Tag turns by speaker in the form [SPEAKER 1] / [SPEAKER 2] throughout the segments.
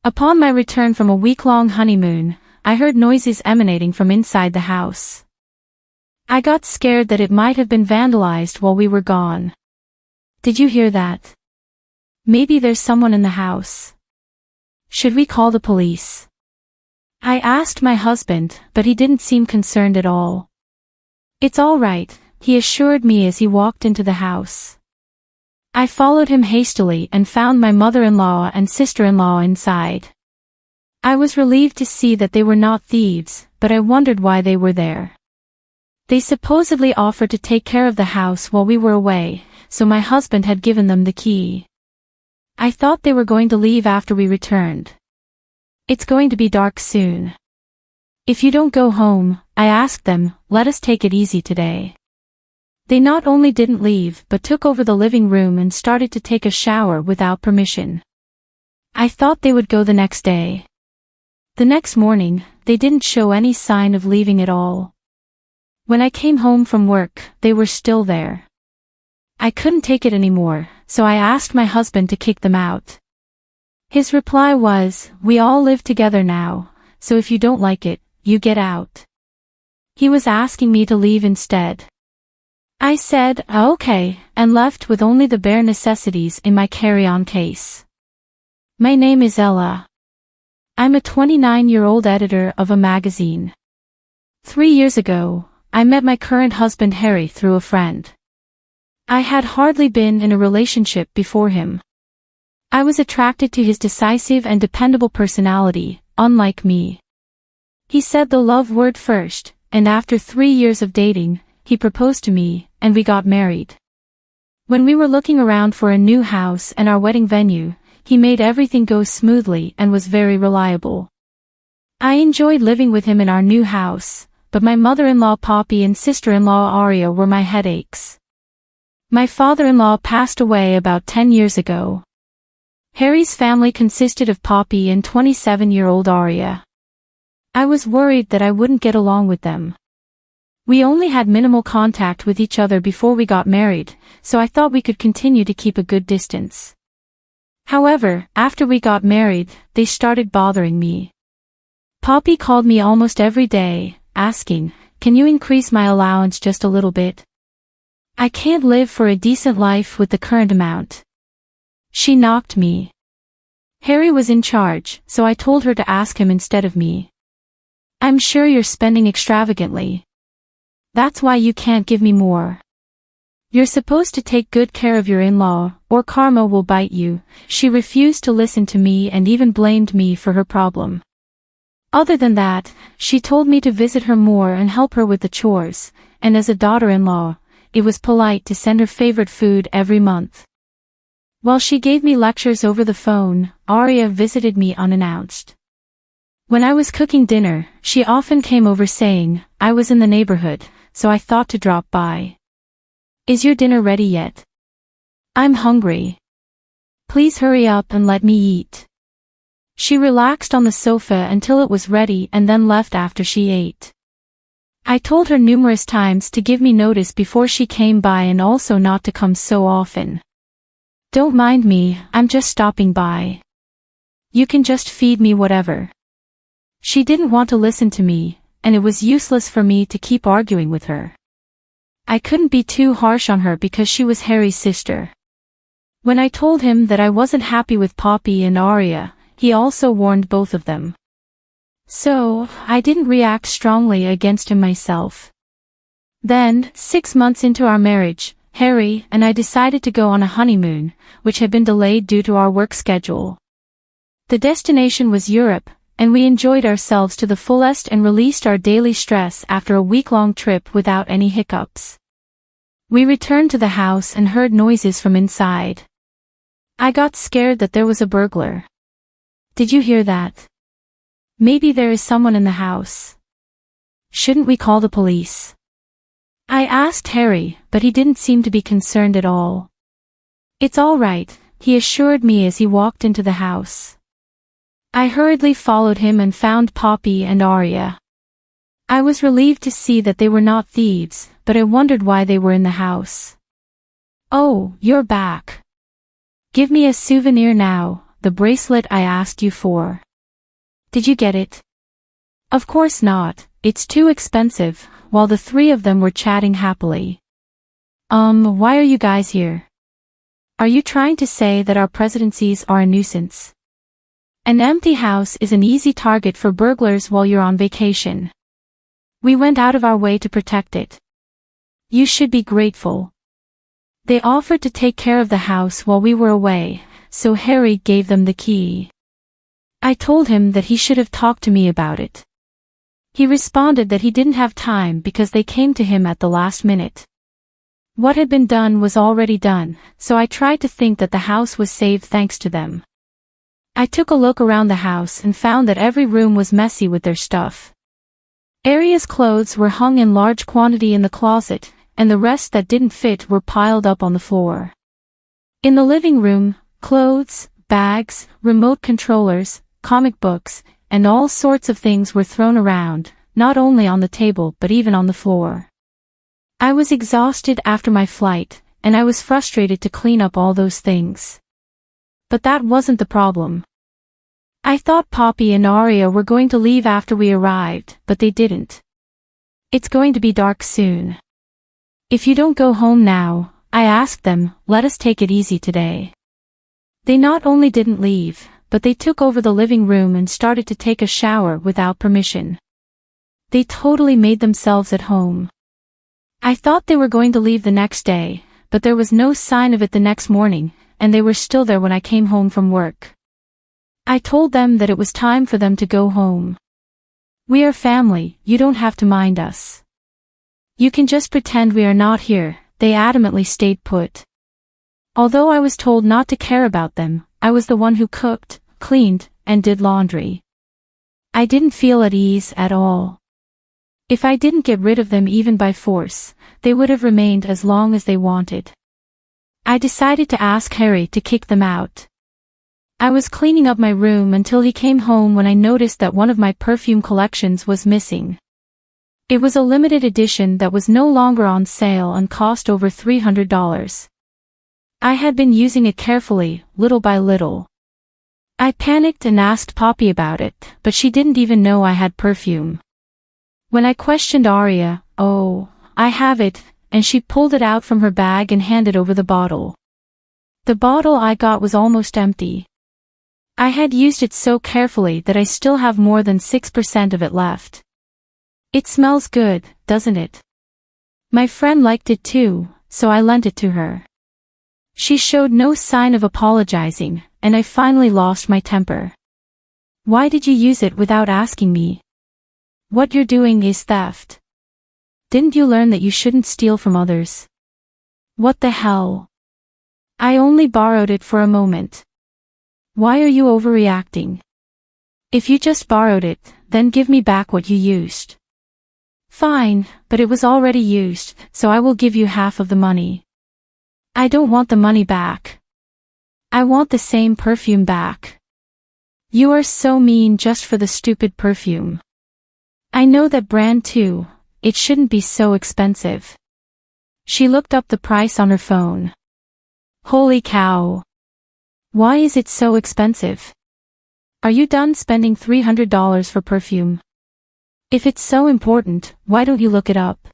[SPEAKER 1] Upon my return from a week-long honeymoon, I heard noises emanating from inside the house. I got scared that it might have been vandalized while we were gone. Did you hear that? Maybe there's someone in the house. Should we call the police? I asked my husband, but he didn't seem concerned at all. It's all right, he assured me as he walked into the house. I followed him hastily and found my mother-in-law and sister-in-law inside. I was relieved to see that they were not thieves, but I wondered why they were there. They supposedly offered to take care of the house while we were away, so my husband had given them the key. I thought they were going to leave after we returned. It's going to be dark soon. If you don't go home, I asked them, let us take it easy today. They not only didn't leave but took over the living room and started to take a shower without permission. I thought they would go the next day. The next morning, they didn't show any sign of leaving at all. When I came home from work, they were still there. I couldn't take it anymore, so I asked my husband to kick them out. His reply was, we all live together now, so if you don't like it, you get out. He was asking me to leave instead. I said, okay, and left with only the bare necessities in my carry-on case. My name is Ella. I'm a 29-year-old editor of a magazine. 3 years ago, I met my current husband Harry through a friend. I had hardly been in a relationship before him. I was attracted to his decisive and dependable personality, unlike me. He said the love word first, and after 3 years of dating, he proposed to me, and we got married. When we were looking around for a new house and our wedding venue, he made everything go smoothly and was very reliable. I enjoyed living with him in our new house, but my mother-in-law Poppy and sister-in-law Aria were my headaches. My father-in-law passed away about 10 years ago. Harry's family consisted of Poppy and 27-year-old Aria. I was worried that I wouldn't get along with them. We only had minimal contact with each other before we got married, so I thought we could continue to keep a good distance. However, after we got married, they started bothering me. Poppy called me almost every day, asking, can you increase my allowance just a little bit? I can't live for a decent life with the current amount. She knocked me. Harry was in charge, so I told her to ask him instead of me. I'm sure you're spending extravagantly. That's why you can't give me more. You're supposed to take good care of your in-law, or karma will bite you. She refused to listen to me and even blamed me for her problem. Other than that, she told me to visit her more and help her with the chores, and as a daughter-in-law, it was polite to send her favorite food every month. While she gave me lectures over the phone, Aria visited me unannounced. When I was cooking dinner, she often came over saying, I was in the neighborhood, so I thought to drop by. Is your dinner ready yet? I'm hungry. Please hurry up and let me eat. She relaxed on the sofa until it was ready and then left after she ate. I told her numerous times to give me notice before she came by and also not to come so often. Don't mind me, I'm just stopping by. You can just feed me whatever. She didn't want to listen to me, and it was useless for me to keep arguing with her. I couldn't be too harsh on her because she was Harry's sister. When I told him that I wasn't happy with Poppy and Aria, he also warned both of them. So, I didn't react strongly against him myself. Then, 6 months into our marriage, Harry and I decided to go on a honeymoon, which had been delayed due to our work schedule. The destination was Europe, and we enjoyed ourselves to the fullest and released our daily stress after a week-long trip without any hiccups. We returned to the house and heard noises from inside. I got scared that there was a burglar. Did you hear that? Maybe there is someone in the house. Shouldn't we call the police? I asked Harry, but he didn't seem to be concerned at all. It's all right, he assured me as he walked into the house. I hurriedly followed him and found Poppy and Aria. I was relieved to see that they were not thieves, but I wondered why they were in the house. Oh, you're back. Give me a souvenir now, the bracelet I asked you for. Did you get it? Of course not, it's too expensive, while the three of them were chatting happily. Why are you guys here? Are you trying to say that our presidencies are a nuisance? An empty house is an easy target for burglars while you're on vacation. We went out of our way to protect it. You should be grateful. They offered to take care of the house while we were away, so Harry gave them the key. I told him that he should have talked to me about it. He responded that he didn't have time because they came to him at the last minute. What had been done was already done, so I tried to think that the house was saved thanks to them. I took a look around the house and found that every room was messy with their stuff. Aria's clothes were hung in large quantity in the closet, and the rest that didn't fit were piled up on the floor. In the living room, clothes, bags, remote controllers, comic books, and all sorts of things were thrown around, not only on the table but even on the floor. I was exhausted after my flight, and I was frustrated to clean up all those things. But that wasn't the problem. I thought Poppy and Aria were going to leave after we arrived, but they didn't. It's going to be dark soon. If you don't go home now, I asked them, let us take it easy today. They not only didn't leave, but they took over the living room and started to take a shower without permission. They totally made themselves at home. I thought they were going to leave the next day, but there was no sign of it the next morning, and they were still there when I came home from work. I told them that it was time for them to go home. We are family, you don't have to mind us. You can just pretend we are not here, they adamantly stayed put. Although I was told not to care about them, I was the one who cooked, cleaned, and did laundry. I didn't feel at ease at all. If I didn't get rid of them even by force, they would have remained as long as they wanted. I decided to ask Harry to kick them out. I was cleaning up my room until he came home when I noticed that one of my perfume collections was missing. It was a limited edition that was no longer on sale and cost over $300. I had been using it carefully, little by little. I panicked and asked Poppy about it, but she didn't even know I had perfume. When I questioned Aria, "Oh, I have it," and she pulled it out from her bag and handed over the bottle. The bottle I got was almost empty. I had used it so carefully that I still have more than 6% of it left. It smells good, doesn't it? My friend liked it too, so I lent it to her. She showed no sign of apologizing, and I finally lost my temper. Why did you use it without asking me? What you're doing is theft. Didn't you learn that you shouldn't steal from others? What the hell? I only borrowed it for a moment. Why are you overreacting? If you just borrowed it, then give me back what you used. Fine, but it was already used, so I will give you half of the money. I don't want the money back. I want the same perfume back. You are so mean just for the stupid perfume. I know that brand too, it shouldn't be so expensive. She looked up the price on her phone. Holy cow. Why is it so expensive? Are you done spending $300 for perfume? If it's so important, why don't you look it up?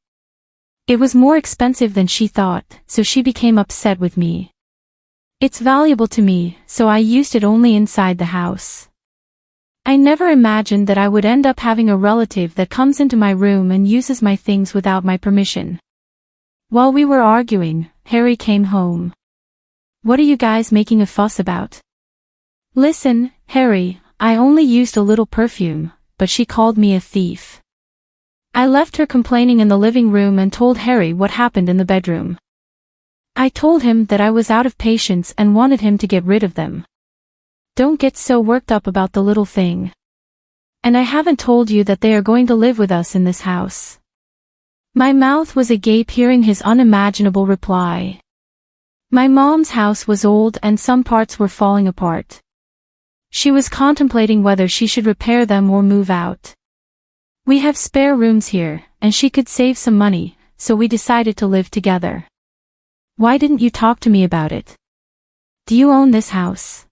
[SPEAKER 1] It was more expensive than she thought, so she became upset with me. It's valuable to me, so I used it only inside the house. I never imagined that I would end up having a relative that comes into my room and uses my things without my permission. While we were arguing, Harry came home. What are you guys making a fuss about? Listen, Harry, I only used a little perfume, but she called me a thief. I left her complaining in the living room and told Harry what happened in the bedroom. I told him that I was out of patience and wanted him to get rid of them. Don't get so worked up about the little thing. And I haven't told you that they are going to live with us in this house. My mouth was agape hearing his unimaginable reply. My mom's house was old and some parts were falling apart. She was contemplating whether she should repair them or move out. We have spare rooms here, and she could save some money, so we decided to live together. Why didn't you talk to me about it? Do you own this house?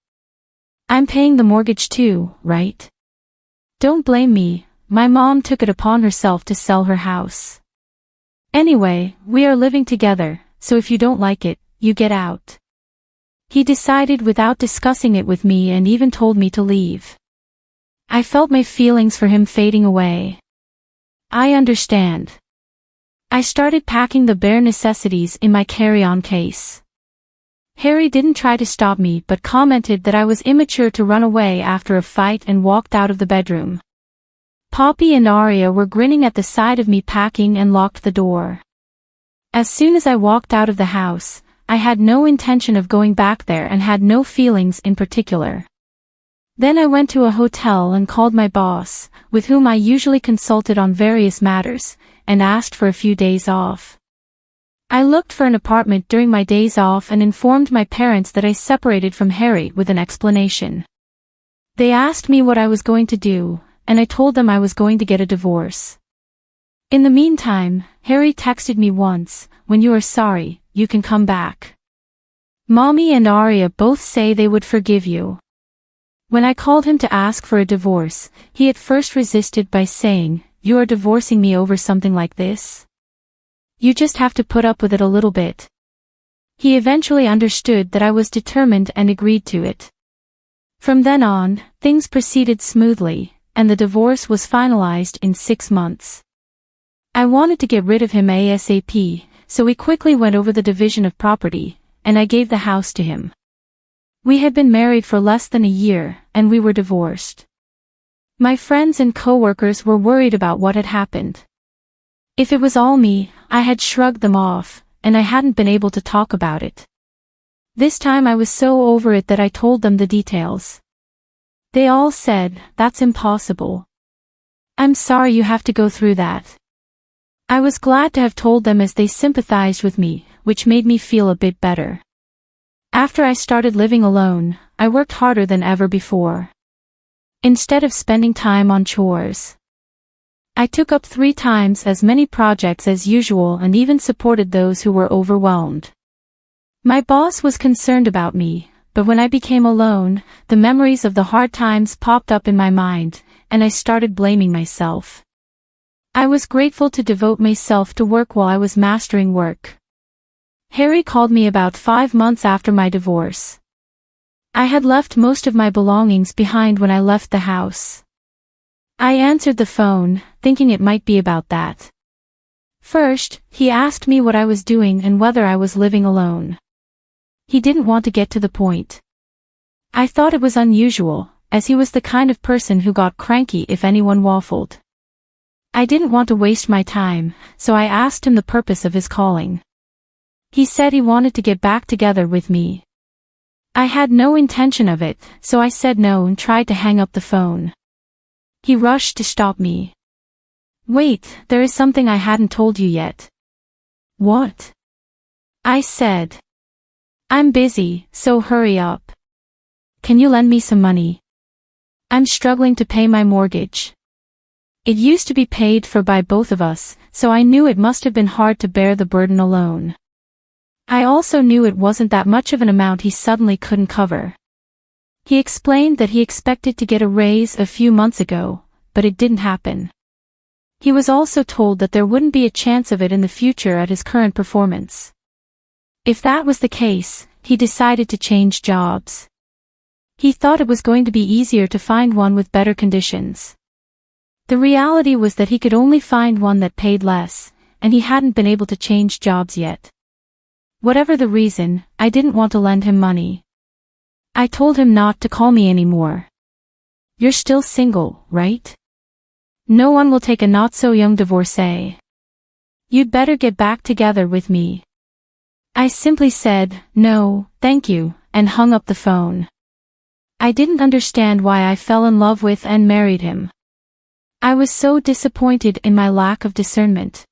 [SPEAKER 1] I'm paying the mortgage too, right? Don't blame me, my mom took it upon herself to sell her house. Anyway, we are living together, so if you don't like it, you get out. He decided without discussing it with me and even told me to leave. I felt my feelings for him fading away. I understand. I started packing the bare necessities in my carry-on case. Harry didn't try to stop me but commented that I was immature to run away after a fight and walked out of the bedroom. Poppy and Arya were grinning at the sight of me packing and locked the door. As soon as I walked out of the house, I had no intention of going back there and had no feelings in particular. Then I went to a hotel and called my boss, with whom I usually consulted on various matters, and asked for a few days off. I looked for an apartment during my days off and informed my parents that I separated from Harry with an explanation. They asked me what I was going to do, and I told them I was going to get a divorce. In the meantime, Harry texted me once, "When you are sorry, you can come back. Mommy and Arya both say they would forgive you." When I called him to ask for a divorce, he at first resisted by saying, "You are divorcing me over something like this? You just have to put up with it a little bit." He eventually understood that I was determined and agreed to it. From then on, things proceeded smoothly, and the divorce was finalized in 6 months. I wanted to get rid of him ASAP, so we quickly went over the division of property, and I gave the house to him. We had been married for less than a year, and we were divorced. My friends and coworkers were worried about what had happened. If it was all me, I had shrugged them off, and I hadn't been able to talk about it. This time I was so over it that I told them the details. They all said, "That's impossible. I'm sorry you have to go through that." I was glad to have told them as they sympathized with me, which made me feel a bit better. After I started living alone, I worked harder than ever before. Instead of spending time on chores, I took up 3 times as many projects as usual and even supported those who were overwhelmed. My boss was concerned about me, but when I became alone, the memories of the hard times popped up in my mind, and I started blaming myself. I was grateful to devote myself to work while I was mastering work. Harry called me about 5 months after my divorce. I had left most of my belongings behind when I left the house. I answered the phone, thinking it might be about that. First, he asked me what I was doing and whether I was living alone. He didn't want to get to the point. I thought it was unusual, as he was the kind of person who got cranky if anyone waffled. I didn't want to waste my time, so I asked him the purpose of his calling. He said he wanted to get back together with me. I had no intention of it, so I said no and tried to hang up the phone. He rushed to stop me. "Wait, there is something I hadn't told you yet." "What?" I said. "I'm busy, so hurry up. Can you lend me some money? I'm struggling to pay my mortgage. It used to be paid for by both of us, so I knew it must have been hard to bear the burden alone. I also knew it wasn't that much of an amount he suddenly couldn't cover." He explained that he expected to get a raise a few months ago, but it didn't happen. He was also told that there wouldn't be a chance of it in the future at his current performance. If that was the case, he decided to change jobs. He thought it was going to be easier to find one with better conditions. The reality was that he could only find one that paid less, and he hadn't been able to change jobs yet. Whatever the reason, I didn't want to lend him money. I told him not to call me anymore. "You're still single, right? No one will take a not-so-young divorcee. You'd better get back together with me." I simply said, "No, thank you," and hung up the phone. I didn't understand why I fell in love with and married him. I was so disappointed in my lack of discernment.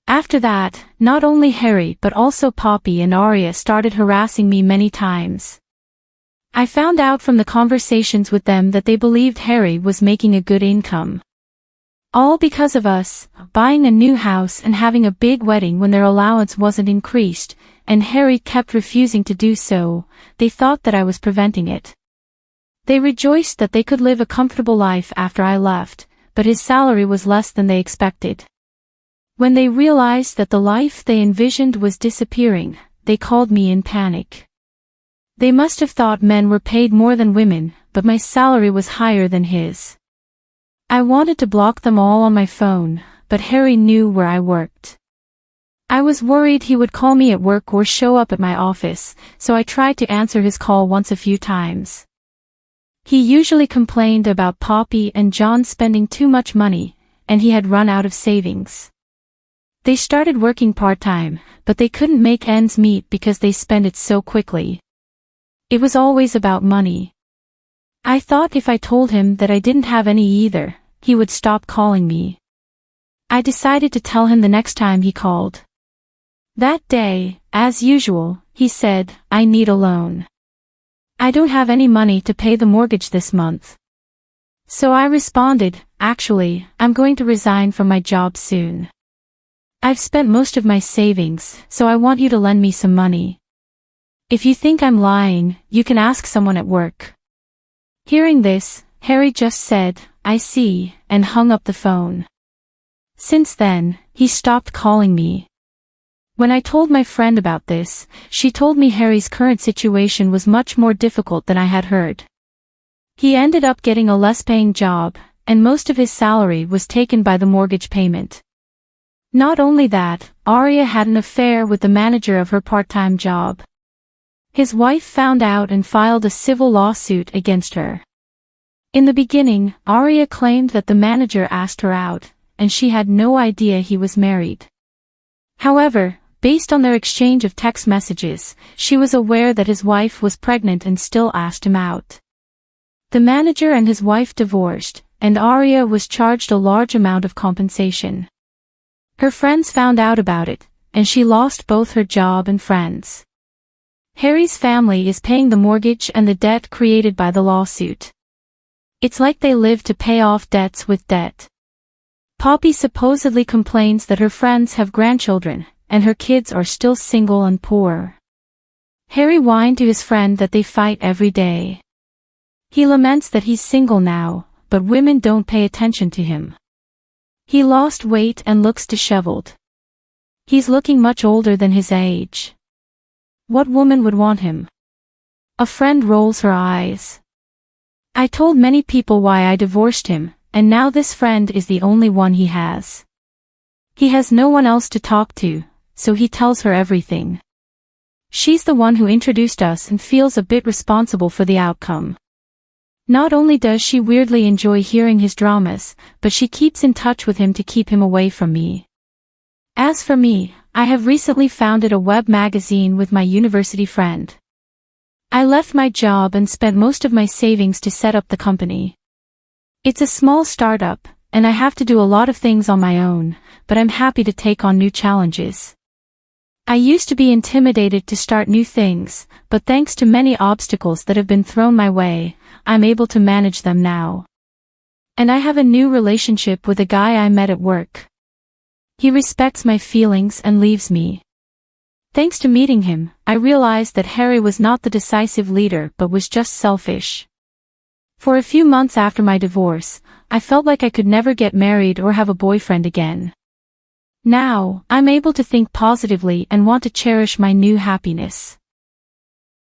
[SPEAKER 1] After that, not only Harry but also Poppy and Arya started harassing me many times. I found out from the conversations with them that they believed Harry was making a good income. All because of us, buying a new house and having a big wedding when their allowance wasn't increased, and Harry kept refusing to do so. They thought that I was preventing it. They rejoiced that they could live a comfortable life after I left, but his salary was less than they expected. When they realized that the life they envisioned was disappearing, they called me in panic. They must have thought men were paid more than women, but my salary was higher than his. I wanted to block them all on my phone, but Harry knew where I worked. I was worried he would call me at work or show up at my office, so I tried to answer his call once a few times. He usually complained about Poppy and John spending too much money, and he had run out of savings. They started working part-time, but they couldn't make ends meet because they spent it so quickly. It was always about money. I thought if I told him that I didn't have any either, he would stop calling me. I decided to tell him the next time he called. That day, as usual, he said, "I need a loan. I don't have any money to pay the mortgage this month." So I responded, "Actually, I'm going to resign from my job soon. I've spent most of my savings, so I want you to lend me some money. If you think I'm lying, you can ask someone at work." Hearing this, Harry just said, "I see," and hung up the phone. Since then, he stopped calling me. When I told my friend about this, she told me Harry's current situation was much more difficult than I had heard. He ended up getting a less-paying job, and most of his salary was taken by the mortgage payment. Not only that, Arya had an affair with the manager of her part-time job. His wife found out and filed a civil lawsuit against her. In the beginning, Arya claimed that the manager asked her out, and she had no idea he was married. However, based on their exchange of text messages, she was aware that his wife was pregnant and still asked him out. The manager and his wife divorced, and Arya was charged a large amount of compensation. Her friends found out about it, and she lost both her job and friends. Harry's family is paying the mortgage and the debt created by the lawsuit. It's like they live to pay off debts with debt. Poppy supposedly complains that her friends have grandchildren, and her kids are still single and poor. Harry whined to his friend that they fight every day. He laments that he's single now, but women don't pay attention to him. He lost weight and looks disheveled. He's looking much older than his age. What woman would want him? A friend rolls her eyes. I told many people why I divorced him, and now this friend is the only one he has. He has no one else to talk to, so he tells her everything. She's the one who introduced us and feels a bit responsible for the outcome. Not only does she weirdly enjoy hearing his dramas, but she keeps in touch with him to keep him away from me. As for me, I have recently founded a web magazine with my university friend. I left my job and spent most of my savings to set up the company. It's a small startup, and I have to do a lot of things on my own, but I'm happy to take on new challenges. I used to be intimidated to start new things, but thanks to many obstacles that have been thrown my way, I'm able to manage them now. And I have a new relationship with a guy I met at work. He respects my feelings and leaves me. Thanks to meeting him, I realized that Harry was not the decisive leader but was just selfish. For a few months after my divorce, I felt like I could never get married or have a boyfriend again. Now, I'm able to think positively and want to cherish my new happiness.